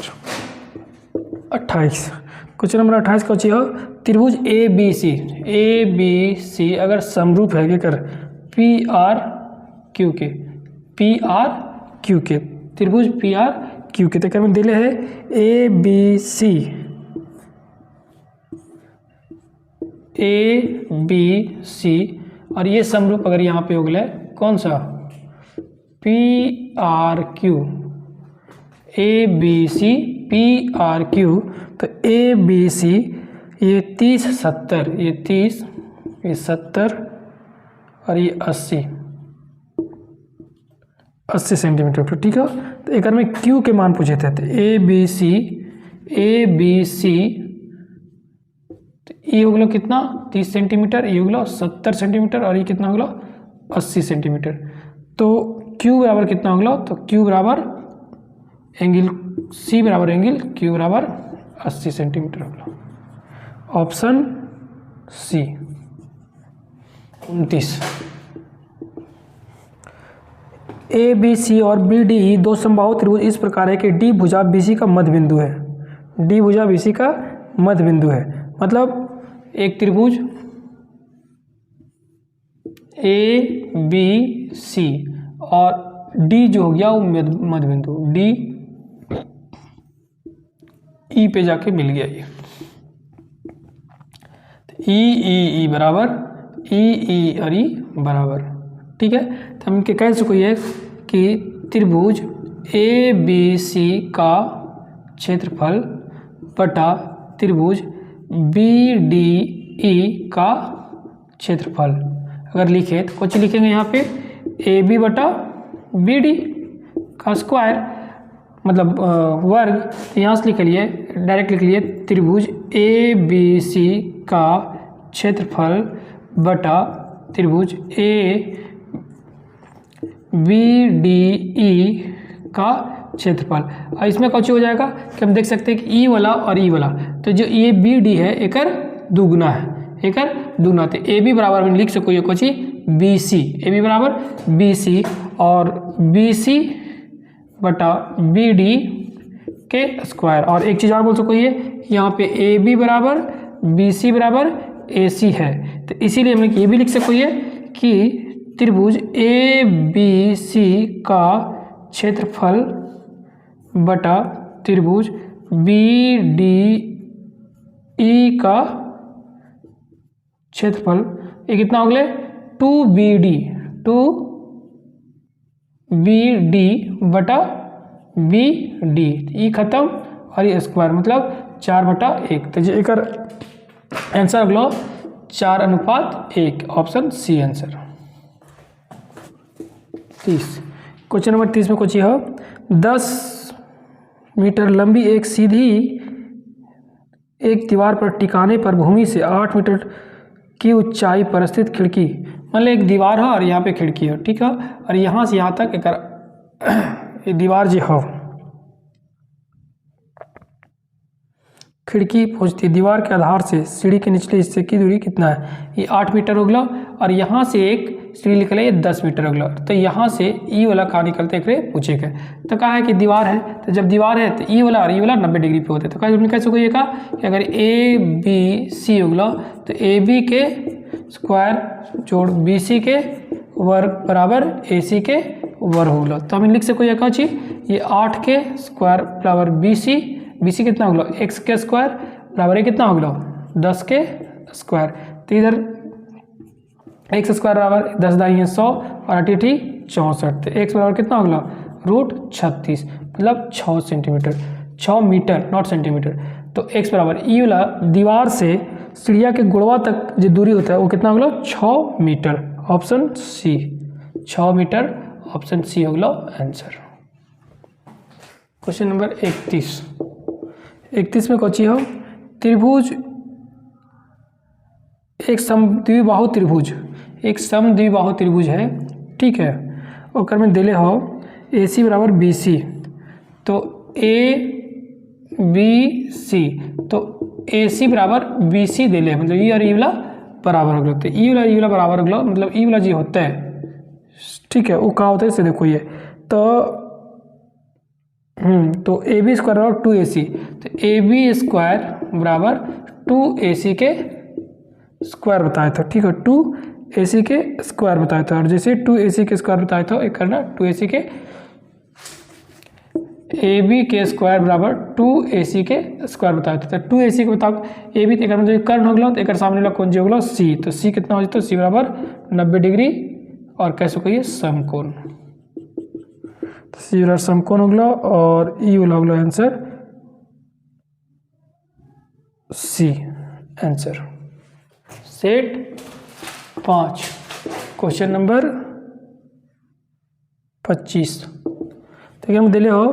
28 क्वेश्चन नंबर 28 का हो त्रिभुज ABC अगर समरूप है क्या कर PRQ के त्रिभुज PRQ के तक में दिले है ABC और ये समरूप अगर यहाँ पे हो गया कौन सा PRQ ABC PRQ। तो ABC ये 30 70 ये 30 ये 70 और ये 80 सेंटीमीटर। ठीक है तो एक में Q के मान पूछे थे तो ABC तो ये हो गया कितना 30 सेंटीमीटर, ये हो गया 70 सेंटीमीटर और ये कितना हो गया 80 सेंटीमीटर। तो Q बराबर कितना हो गया तो Q बराबर एंगल C बराबर एंगल Q बराबर 80 सेंटीमीटर हो गया, ऑप्शन सी। 29 ABC और BDE दो समबाहु त्रिभुज इस प्रकार है कि D भुजा BC का मध्य बिंदु है। D भुजा BC का मध्य बिंदु है मतलब एक त्रिभुज ABC और D जो हो गया वो मध्य बिंदु D E पे जाके मिल गया ये E बराबर E और E बराबर। ठीक है तो हम इनके कह सको ये कि त्रिभुज ABC का क्षेत्रफल बटा त्रिभुज BDE का क्षेत्रफल अगर लिखे तो कुछ लिखेंगे यहाँ पे AB बटा BD का स्क्वायर मतलब वर्ग। तो यहाँ से लिख लिए डायरेक्ट लिख लिए त्रिभुज ABC का क्षेत्रफल बटा त्रिभुज BDE का क्षेत्रफल। और इसमें कौन हो जाएगा कि हम देख सकते हैं कि E वाला और E वाला तो जो ये BD है एकर दुगुना है तो AB बराबर में लिख सको ये कोची BC AB बराबर BC और BC बटा BD के स्क्वायर। और एक चीज़ और बोल सको ये यहाँ पे AB बराबर BC बराबर AC है तो इसीलिए हम ये भी लिख सको ये कि त्रिभुज ABC का क्षेत्रफल बटा त्रिभुज बी डी ई का क्षेत्रफल ये कितना हो गया 2BD बटा BD, ई खत्म और ये स्क्वायर मतलब 4/1। तो एक आंसर हो गया 4:1, option C answer. 30 question number 30 में कुछ यह 10 मीटर लंबी एक सीधी एक दीवार पर टिकाने पर भूमि से 8 मीटर की ऊंचाई पर स्थित खिड़की, मतलब एक दीवार है और यहाँ पे खिड़की है, ठीक है, और यहाँ से यहाँ तक एक दीवार जो हो खिड़की पहुँचती दीवार के आधार से सीढ़ी के निचले हिस्से की दूरी कितना है, ये 8 मीटर हो गया और यहाँ से एक सीढ़ी निकले ये 10 मीटर हो गया। तो यहाँ से ई वाला कहाँ निकलते एक पूछे गए, तो कहा है कि दीवार है, तो जब दीवार है तो ई वाला और ई वाला 90 डिग्री पे होते हैं। तो कहा कैसे कोई कहा कि अगर ए बी सी हो गया तो ए बी के स्क्वायर जोड़ बी सी के वर्ग बराबर ए सी के वर्ग हो गया। तो हम लिख सको ये कहा चीज ये 8 के स्क्वायर बराबर बी सी कितना हो गया एक्स के स्क्वायर बराबर कितना हो गया 10 के स्क्वायर। तो इधर एक्स स्क्वायर बराबर 10 दाई 100 और 8 64। तो एक्स बराबर कितना हो गया √36 मतलब 6 सेंटीमीटर, 6 मीटर नॉट सेंटीमीटर। तो एक्स बराबर ई वाला दीवार से सीढ़िया के गुड़वा तक जो दूरी होता है वो कितना हो गया 6 metre, option C 6 metre, option C हो गया आंसर। क्वेश्चन नंबर 31 में कौची हो त्रिभुज एक समद्विबाहु त्रिभुज है, ठीक है, और में दिले हो ए सी बराबर बी सी। तो ए बी सी तो ए सी बराबर बी सी दिले मतलब ई और ई वाला बराबर हो गया। तो ई वाला बराबर हो गया मतलब ई वाला जी होता है, ठीक है, वो कहाँ होता है इसे देखो ये तो ए बी स्क्वायर बराबर 2AC। तो ए बी स्क्वायर बराबर 2AC के स्क्वायर बताया था, ठीक है, 2AC के स्क्वायर बताया था। और जैसे 2AC के स्क्वायर बताया था एक करना 2AC के ए बी के स्क्वायर बराबर 2AC के स्क्वायर बताया था। तो 2AC के मुताबिक ए बी एक जो कर्ण हो गया तो एक सामने वाला कौन जी हो गया सी। तो सी कितना हो जाता है सी बराबर 90 डिग्री और कैसे कहिए समकोण। तो सी बराबर समकोण हो गया और ई वाला हो गया answer C answer. Set 5 question number 25। तो हम दिले हो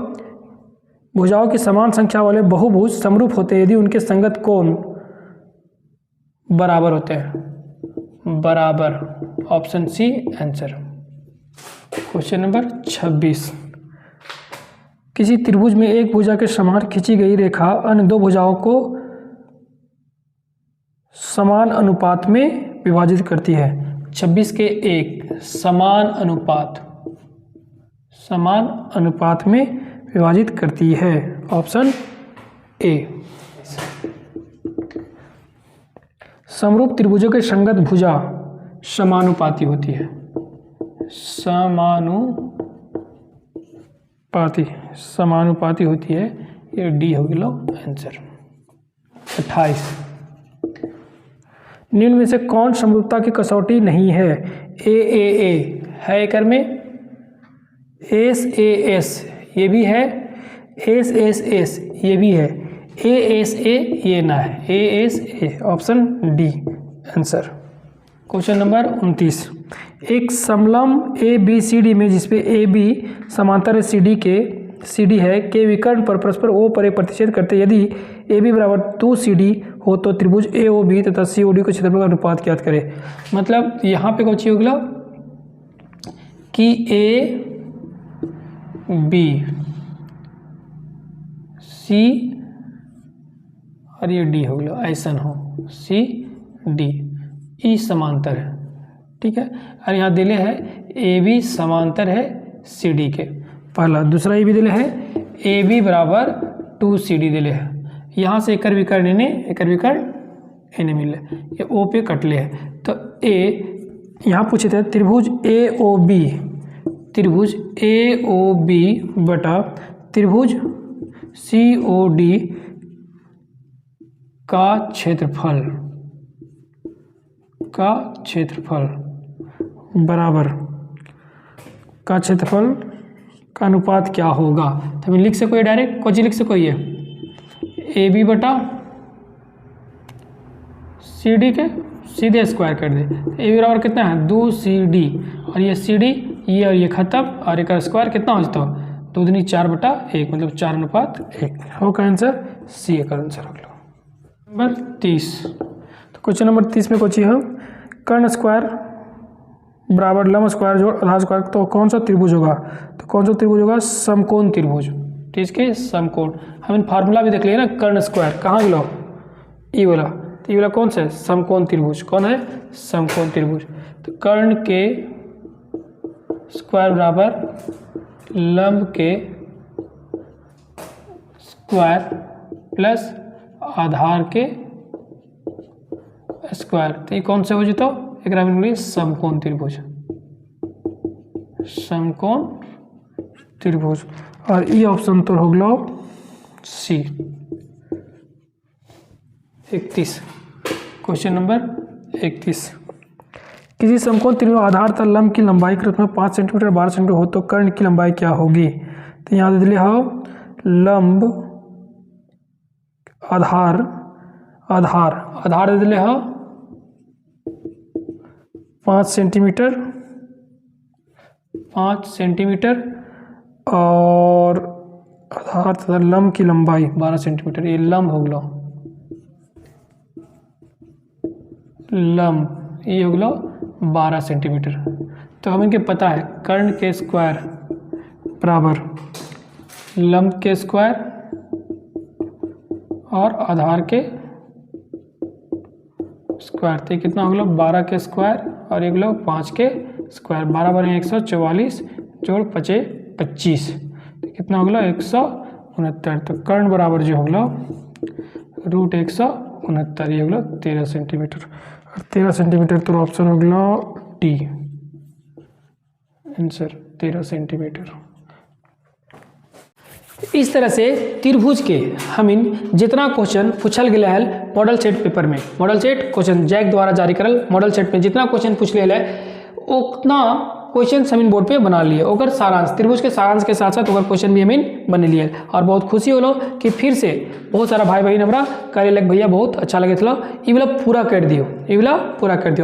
भुजाओं की समान संख्या वाले बहुभुज समरूप होते हैं यदि उनके संगत कोण बराबर होते हैं, बराबर, option C answer. Question number 26। किसी त्रिभुज में एक भुजा के समान खींची गई रेखा अन्य दो भुजाओं को समान अनुपात में विभाजित करती है। 26 के एक समान अनुपात में विभाजित करती है, ऑप्शन ए। समरूप त्रिभुजों के संगत भुजा समानुपाती होती है, समानुपाती होती है, ये डी हो गया आंसर। 28। निम्न में से कौन समरूपता की कसौटी नहीं है। ए है एकर में, एस ये भी है, एस ये भी है, ए ये ना है, A option D answer. Question number 29। एक समलंब ए बी सी डी में जिसपे ए बी समांतर सी डी है के विकर्ण पर परस्पर ओ पर एक प्रतिच्छेद करते यदि ए बी बराबर 2CD हो तो त्रिभुज ए ओ बी तथा सी ओ डी को क्षेत्रफल का अनुपात ज्ञात करे। मतलब यहाँ पे कौन होगा कि ए बी सी और ये डी हो गया ऐसा हो सी डी ई समांतर है, ठीक है, और यहाँ दिले है ए बी समांतर है सी डी के, पहला। दूसरा ये भी दिले है ए बी बराबर 2CD दिले है, यहाँ से एकर विकर्ण इन्हें मिले, ये ओ पे कटले है। तो ए यहाँ पूछे थे त्रिभुज ए ओ बी बटा त्रिभुज COD का क्षेत्रफल बराबर का क्षेत्रफल का अनुपात क्या होगा। तो हम लिख सको ये डायरेक्ट कुछ लिख सको ये AB बटा CD के सीधे स्क्वायर कर दे। AB बराबर कितना है 2CD और ये CD ये और ये खत्म और एक स्क्वायर कितना हो जाता है 2 दूनी 4/1 मतलब 4:1 होगा आंसर सी का आंसर रख लो। नंबर 30 तो क्वेश्चन नंबर 30 में कुछ हम कर्ण स्क्वायर बराबर लंब स्क्वायर जोड़ आधार स्क्वायर तो कौन सा त्रिभुज होगा। तो कौन सा त्रिभुज होगा समकोण त्रिभुज। ठीक है समकोण हम फार्मूला भी देख लिए ना कर्ण स्क्वायर कहाँ लो ई वाला तो ये वाला कौन सा है समकोण त्रिभुज कौन है समकोण त्रिभुज। तो कर्ण के स्क्वायर बराबर लंब के स्क्वायर प्लस आधार के स्क्वायर तो ये कौन से हो जाता एक समकोण त्रिभुज और ये ऑप्शन तो हो गया सी। 31 क्वेश्चन नंबर 31 किसी समकोण त्रिभुज आधार तथा लंब की लंबाई के रूप में 5 सेंटीमीटर 12 सेंटीमीटर हो तो कर्ण की लंबाई क्या होगी। तो यहाँ दे दिले हो लंब आधार दे दिले हो 5 सेंटीमीटर और आधार तथा लंब की लंबाई 12 सेंटीमीटर ये लंब हो गया लंब ये हो गया 12 सेंटीमीटर। तो हम इनके पता है कर्ण के स्क्वायर बराबर लंब के स्क्वायर और आधार के स्क्वायर तो कितना हो गया 12 के स्क्वायर और एक लोग 5 के स्क्वायर 12 बार 144 जोड़ 5 25 तो कितना हो गया 169। तो कर्ण बराबर जो हो गया √169 ये हो गया 13 सेंटीमीटर और 13 सेंटीमीटर तो ऑप्शन हो गया डी आंसर 13 सेंटीमीटर। इस तरह से त्रिभुज के हम इन जितना क्वेश्चन पूछल गया है मॉडल सेट पेपर में मॉडल सेट क्वेश्चन जैक द्वारा जारी करल मॉडल सेट में जितना क्वेश्चन पूछ लिया है उतना क्वेश्चन हम इन बोर्ड पे बना लिए ओकर सारांश त्रिभुज के सारांश के साथ साथ ओकर क्वेश्चन भी हम बन लिए और बहुत खुशी होलो कि फिर से बहुत सारा भाई बहन हमरा करे लग भैया बहुत अच्छा लगे था ये वाला पूरा कर दियो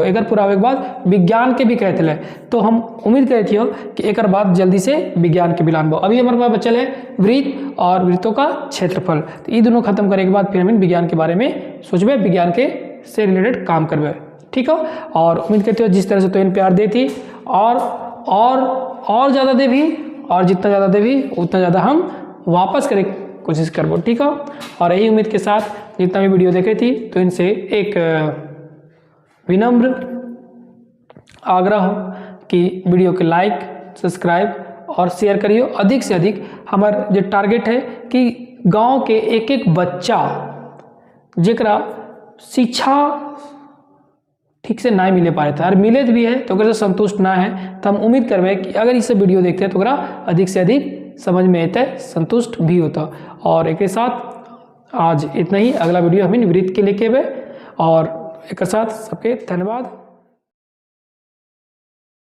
एक पूरा होने के बाद विज्ञान के भी कहते थे तो हम उम्मीद करे थे कि एक बाद जल्दी से विज्ञान के भी लानबो। अभी हमारे पास बचल है वृत्त और वृत्तों का क्षेत्रफल तो ये दोनों खत्म करे के बाद फिर हम विज्ञान के बारे में सोचबे विज्ञान के से रिलेटेड काम करबे। ठीक हो और उम्मीद करते हो जिस तरह से तो इन प्यार देती और ज़्यादा दे भी और जितना ज़्यादा दे भी उतना ज़्यादा हम वापस करे कोशिश करबो। ठीक हो और यही उम्मीद के साथ जितना भी वीडियो देखे थी तो इनसे एक विनम्र आग्रह हो कि वीडियो के लाइक सब्सक्राइब और शेयर करियो। अधिक से अधिक हमार जो टारगेट है कि गांव के एक एक बच्चा जरा शिक्षा ठीक से ना मिले पाए थे और मिले भी है तो अगर संतुष्ट ना है तो हम उम्मीद करबे कि अगर इस वीडियो देखते हैं तो अधिक से अधिक समझ में आता है संतुष्ट भी होता। और एक साथ आज इतना ही अगला वीडियो हम वृत्त के लेके और एक साथ सबके धन्यवाद।